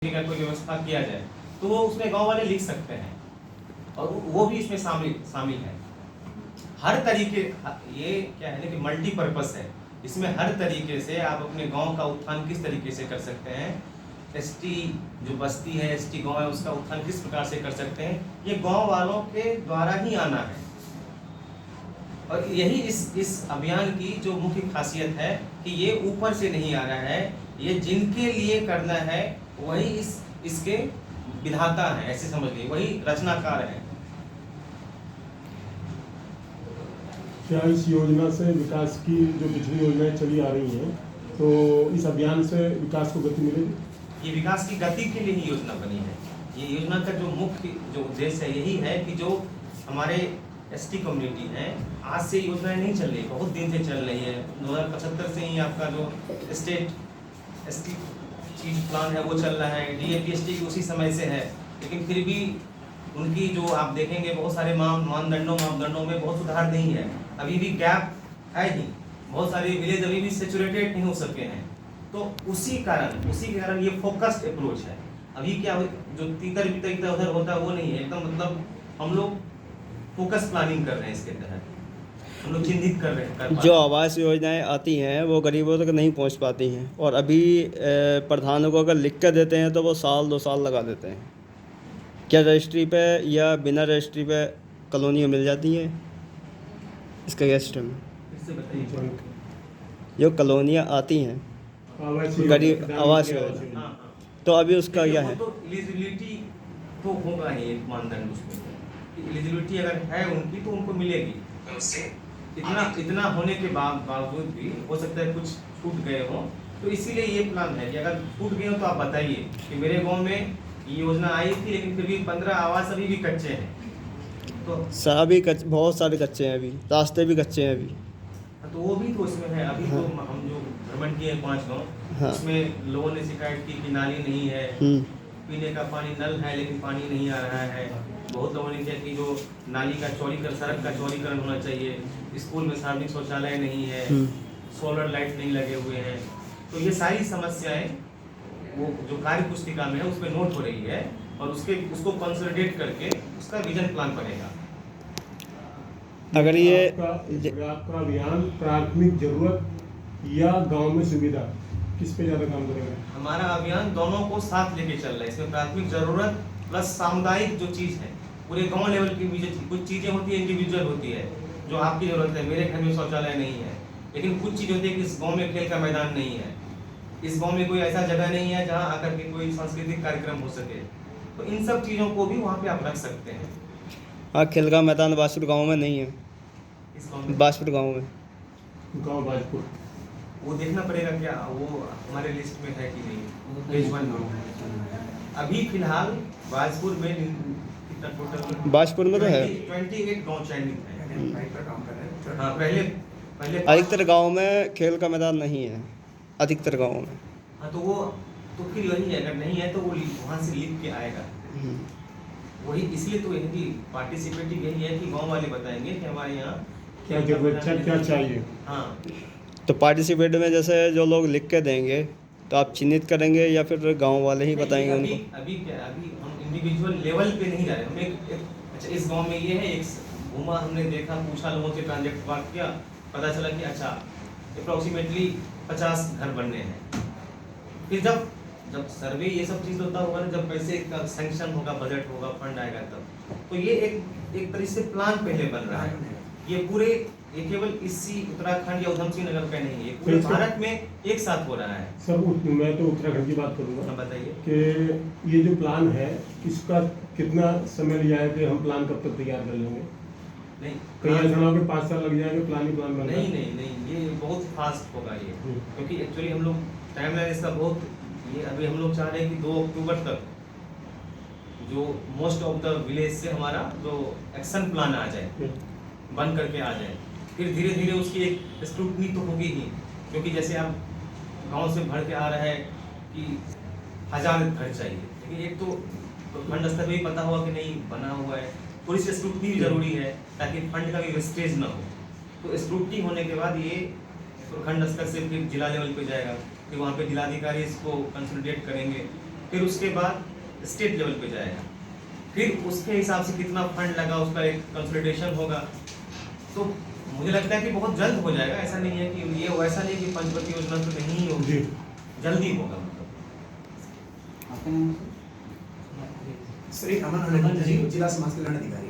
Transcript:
का कोई व्यवस्था किया जाए तो वो उसमें गांव वाले लिख सकते हैं और वो भी इसमें शामिल है। हर तरीके, ये क्या है ना कि मल्टीपर्पस है, इसमें हर तरीके से आप अपने गांव का उत्थान किस तरीके से कर सकते हैं, एसटी जो बस्ती है, एसटी गांव है, उसका उत्थान किस प्रकार से कर सकते हैं, ये गांव वालों के द्वारा ही आना है। और यही इस अभियान की जो मुख्य खासियत है कि ये ऊपर से नहीं आ रहा है, ये जिनके लिए करना है वही इसके विधाता हैं, ऐसे समझ लीजिए, वही रचनाकार हैं। क्या इस योजना से विकास की जो पिछली योजनाएं चली आ रही हैं तो इस अभियान से विकास को गति मिलेगी? ये विकास की गति के लिए ही योजना बनी है। ये योजना का जो मुख्य जो उद्देश्य है यही है कि जो हमारे एसटी कम्युनिटी है, आज से योजनाएं नहीं चल रही, बहुत दिन से चल रही है। 2075 से ही आपका जो स्टेट एसटी चीज प्लान है वो चल रहा है, डीएपीएसटी की उसी समय से है, लेकिन फिर भी उनकी जो आप देखेंगे बहुत सारे मापदंडों में बहुत सुधार नहीं है, अभी भी गैप है ही, बहुत सारे विलेज अभी भी सेचुरेटेड नहीं हो सके हैं। तो उसी के कारण ये फोकस्ड अप्रोच है। अभी क्या जो तीतर उधर होता है वो नहीं है, एकदम मतलब हम लोग फोकस प्लानिंग कर रहे हैं, इसके तहत हम लोग चिन्हित कर रहे हैं। जो आवास योजनाएं आती हैं वो गरीबों तक नहीं पहुंच पाती हैं, और अभी प्रधानों को अगर लिख कर देते हैं तो वो 2 साल लगा देते हैं। क्या रजिस्ट्री पे या बिना रजिस्ट्री पे कॉलोनियाँ मिल जाती हैं? इसका क्या सिस्टम है? जो कॉलोनियाँ आती हैं गरीब आवास योजना, तो अभी उसका क्या है? तो एलिजिबिलिटी तो होगा ही एक मानदंड, उसमें एलिजिबिलिटी अगर है उनकी तो उनको मिलेगी। इतना होने के बावजूद भी हो सकता है कुछ छूट गए हो, तो इसीलिए ये प्लान है कि अगर छूट गए हो तो आप बताइए कि मेरे गांव में ये योजना आई थी लेकिन फिर भी 15 आवास अभी भी कच्चे हैं। तो सभी बहुत सारे कच्चे हैं, अभी रास्ते भी कच्चे हैं अभी। तो वो भी तो उसमें है। अभी तो हम जो भ्रमण किए 5 गाँव, उसमें लोगों ने शिकायत की कि नाली नहीं है, पीने का पानी नल है लेकिन पानी नहीं आ रहा है। बहुत लोगों ने किया कि जो नाली का चौड़ीकरण, सड़क का चौड़ीकरण होना चाहिए, स्कूल में सार्वजनिक शौचालय नहीं है, सोलर लाइट नहीं लगे हुए हैं। तो ये सारी समस्याएं वो जो कार्य पुस्तिका में है उसमें नोट हो रही है और उसको कंसोलिडेट करके उसका विजन प्लान बनेगा। अगर ये आपका अभियान प्राथमिक जरूरत या गांव में सुविधा, किस पे ज़्यादा काम करेगा? हमारा अभियान दोनों को साथ लेके चल रहा है। इसमें प्राथमिक जरूरत प्लस सामुदायिक जो चीज़ है, पूरे गांव लेवल की भी कुछ चीज़ें होती है, इंडिविजुअल होती है, जो आपकी जरूरत है। मेरे घर में शौचालय नहीं है, लेकिन कुछ चीज़ होती है कि इस गाँव में खेल का मैदान नहीं है, इस गाँव में कोई ऐसा जगह नहीं है जहाँ आकर के कोई सांस्कृतिक कार्यक्रम हो सके। तो इन सब चीज़ों को भी वहाँ पे आप रख सकते हैं। हाँ, खेल का मैदान बाजपुर गांव में नहीं है। इस गाँव में बाजपुर गांव में गाँव बाजपुर वो देखना पड़ेगा क्या वो हमारे लिस्ट में है कि नहीं। पेज 1 में अभी फिलहाल बाजपुर में कितना टोटल, बाजपुर में तो है 28 गाँव चयनित है। हाँ, पहले अधिकतर गांव में खेल का मैदान नहीं है, अधिकतर गाँव में। हाँ, तो वो तो फिर वही है, अगर नहीं है तो वो वहाँ से लिख के आएगा वही। इसलिए तो यही पार्टिसिपेटिव यही है कि गांव वाले बताएंगे कि हमारे यहाँ क्या जरूरत है, क्या चाहिए। हाँ, तो पार्टिसिपेट में जैसे जो लोग लिख के देंगे तो आप चिन्हित करेंगे या फिर गांव वाले ही बताएंगे उनको? अभी हम इंडिविजुअल लेवल पे नहीं जा रहे। हम अच्छा इस गांव में ये है, एक घूमा, हमने देखा, पूछा, लोगों से ट्रांजेक्ट बात किया, पता चला कि अच्छा अप्रोक्सीमेटली 50 घर बनने हैं। फिर जब सर्वे ये सब चीज़ होता होगा ना, जब पैसे का सैंक्शन होगा, बजट होगा, फंड आएगा तब, तो ये एक तरह से प्लान पहले बन रहा है। ये केवल इसी उत्तराखंड या उधम सिंह नगर पे नहीं है, पूरे भारत में एक साथ हो रहा है। सब मैं तो उत्तराखंड की बात करूँगा। बताइए कि ये जो प्लान है इसका कितना समय लिया है कि हम प्लान कब तक तैयार कर लेंगे? नहीं, कई ऐसा ना हो कि 5 साल लग जाएंगे प्लान बनना। नहीं, ये बहुत फास्ट होगा ये, क्योंकि एक्चुअली हम लोग टाइमलाइन इसका बहुत, ये अभी हम लोग चाह रहे हैं कि 2 अक्टूबर तक जो मोस्ट ऑफ द विलेज से हमारा जो एक्शन प्लान आ जाए, बन करके आ जाए। फिर धीरे धीरे उसकी एक स्क्रूटनी तो होगी ही, क्योंकि जैसे आप गांव से भर के आ रहा है कि 1000 घर चाहिए, लेकिन एक तो फंड स्तर पे भी पता हुआ कि नहीं बना हुआ है, थोड़ी सी स्क्रूटनी भी जरूरी है ताकि फंड का भी वेस्टेज ना हो। तो स्क्रूटनी होने के बाद ये प्रखंड स्तर से फिर जिला लेवल पे जाएगा, फिर वहाँ पे जिलाधिकारी इसको कंसोलिडेट करेंगे, फिर उसके बाद स्टेट लेवल पे जाएगा, फिर उसके हिसाब से कितना फंड लगा उसका एक कंसोलिडेशन होगा। तो मुझे लगता है कि बहुत जल्द हो जाएगा, ऐसा नहीं है कि ये वैसा नहीं कि पंचवटी योजना तो नहीं होगी, जी जल्दी होगा मतलब। श्री अमन हनुमंत जी, जिला समाज कल्याण अधिकारी।